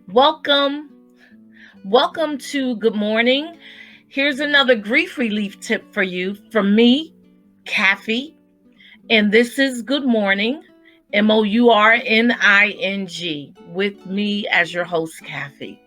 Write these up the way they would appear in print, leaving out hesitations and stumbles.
Welcome. Welcome to Good Morning. Here's another grief relief tip for you from me, Caffie. And this is Good Mourning, Mourning, with me as your host, Caffie.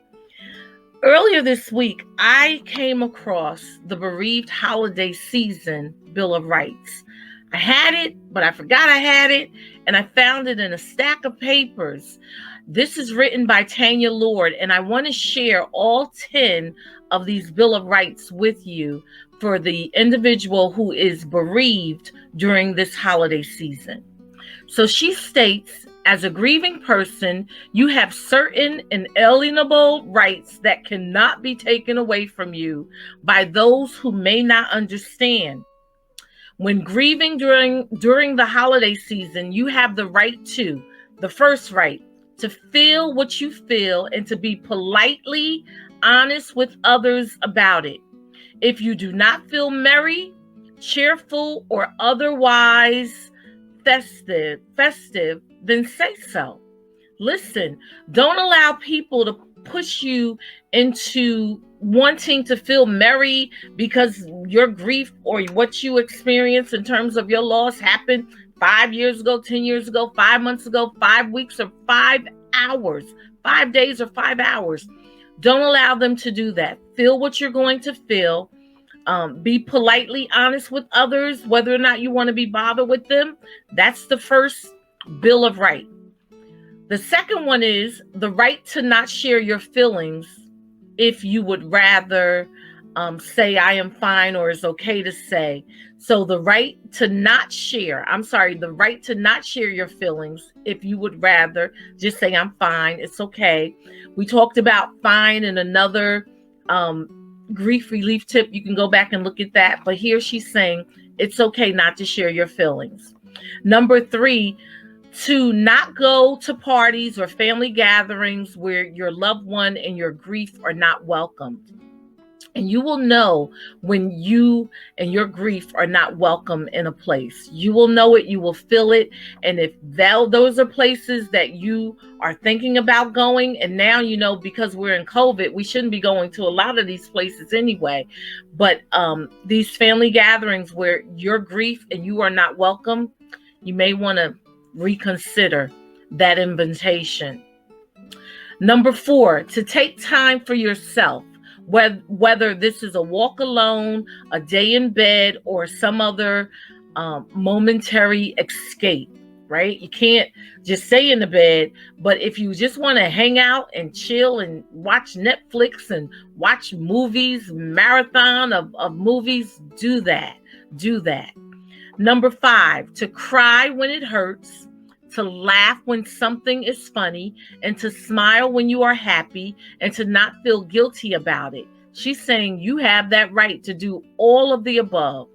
Earlier this week, I came across the Bereaved holiday season Bill of Rights. I had it, but I forgot I had it, and I found it in a stack of papers. This is written by Tanya Lord, and I want to share all 10 of these Bill of Rights with you for the individual who is bereaved during this holiday season. So she states, as a grieving person, you have certain inalienable rights that cannot be taken away from you by those who may not understand. When grieving during the holiday season, you have the first right, to feel what you feel and to be politely honest with others about it. If you do not feel merry, cheerful, or otherwise festive, then say so. Listen, don't allow people to push you into wanting to feel merry because your grief or what you experience in terms of your loss happened 5 years ago, 10 years ago, 5 months ago, 5 weeks, or 5 hours, 5 days, or 5 hours. Don't allow them to do that. Feel what you're going to feel. Be politely honest with others, whether or not you want to be bothered with them. That's the first Bill of Rights. The second one is the right to not share your feelings if you would rather say I am fine or it's okay to say. So the right to not share your feelings if you would rather just say I'm fine, it's okay. We talked about fine in another grief relief tip. You can go back and look at that. But here she's saying it's okay not to share your feelings. Number 3, to not go to parties or family gatherings where your loved one and your grief are not welcomed. And you will know when you and your grief are not welcome in a place. You will know it, you will feel it. And if those are places that you are thinking about going, and now you know because we're in COVID, we shouldn't be going to a lot of these places anyway. But these family gatherings where your grief and you are not welcome, you may want to reconsider that invitation. Number 4, to take time for yourself, whether this is a walk alone, a day in bed, or some other momentary escape, right? You can't just stay in the bed, but if you just want to hang out and chill and watch Netflix and watch movies, marathon of movies, do that. Number 5, to cry when it hurts, to laugh when something is funny, and to smile when you are happy, and to not feel guilty about it. She's saying you have that right to do all of the above.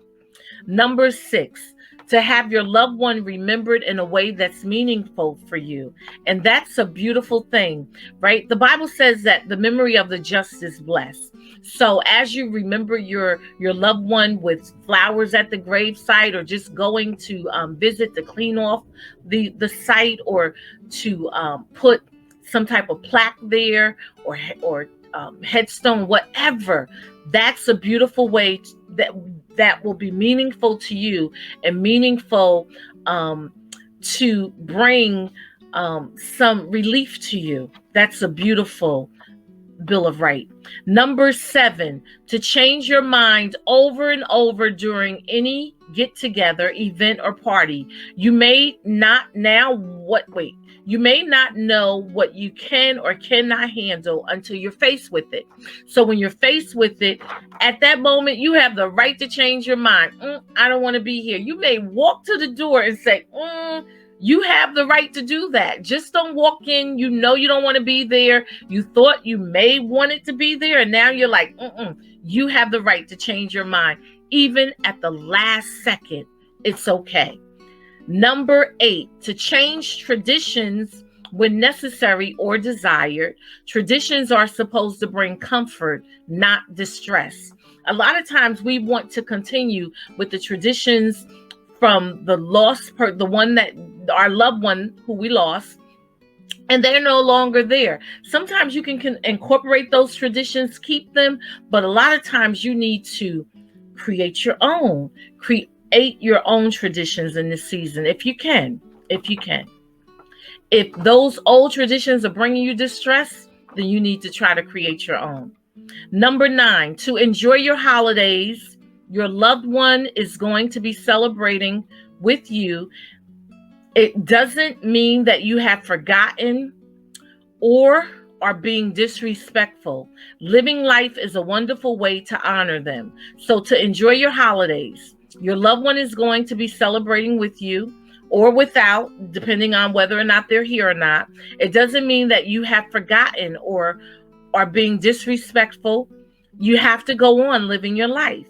Number 6, to have your loved one remembered in a way that's meaningful for you. And that's a beautiful thing, right? The Bible says that the memory of the just is blessed. So as you remember your loved one with flowers at the gravesite, or just going to visit to clean off the site, or to put some type of plaque there, or headstone, whatever, that's a beautiful way that will be meaningful to you and meaningful to bring some relief to you. That's a beautiful Bill of Rights. Number 7, to change your mind over and over during any get together, event, or party. You may not know what you can or cannot handle until you're faced with it. So when you're faced with it, at that moment, you have the right to change your mind. I don't want to be here. You may walk to the door and say, you have the right to do that. Just don't walk in. You know you don't want to be there. You thought you may want it to be there, and now you're like, You have the right to change your mind. Even at the last second, it's okay. Number 8, to change traditions when necessary or desired. Traditions are supposed to bring comfort, not distress. A lot of times we want to continue with the traditions from the one that our loved one who we lost, and they're no longer there. Sometimes you can incorporate those traditions, keep them, but a lot of times you need to create your own. Create your own traditions in this season if you can. If you can. If those old traditions are bringing you distress, then you need to try to create your own. Number 9, to enjoy your holidays. Your loved one is going to be celebrating with you. It doesn't mean that you have forgotten or are being disrespectful. Living life is a wonderful way to honor them. So to enjoy your holidays, your loved one is going to be celebrating with you or without, depending on whether or not they're here or not. It doesn't mean that you have forgotten or are being disrespectful. You have to go on living your life.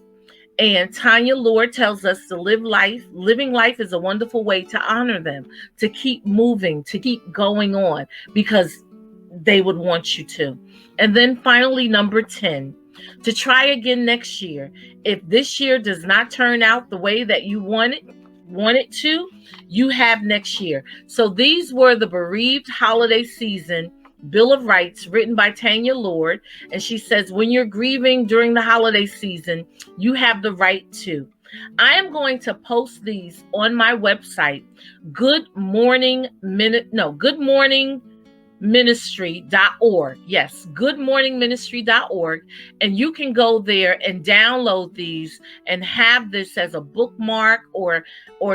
And Tanya Lord tells us to live life. Living life is a wonderful way to honor them, to keep moving, to keep going on, because they would want you to. And then finally, number 10, to try again next year. If this year does not turn out the way that you want it to, you have next year. So these were the Bereaved Holiday Season Bill of Rights written by Tanya Lord. And she says, when you're grieving during the holiday season, you have the right to. I am going to post these on my website, goodmorningministry.org. Yes, goodmorningministry.org. And you can go there and download these and have this as a bookmark or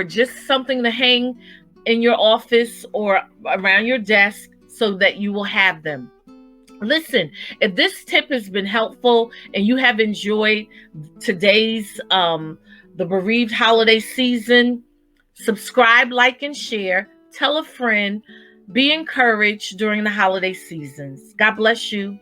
just something to hang in your office or around your desk so that you will have them. Listen, if this tip has been helpful and you have enjoyed today's the Bereaved Holiday Season, subscribe, like, and share. Tell a friend. Be encouraged during the holiday seasons. God bless you.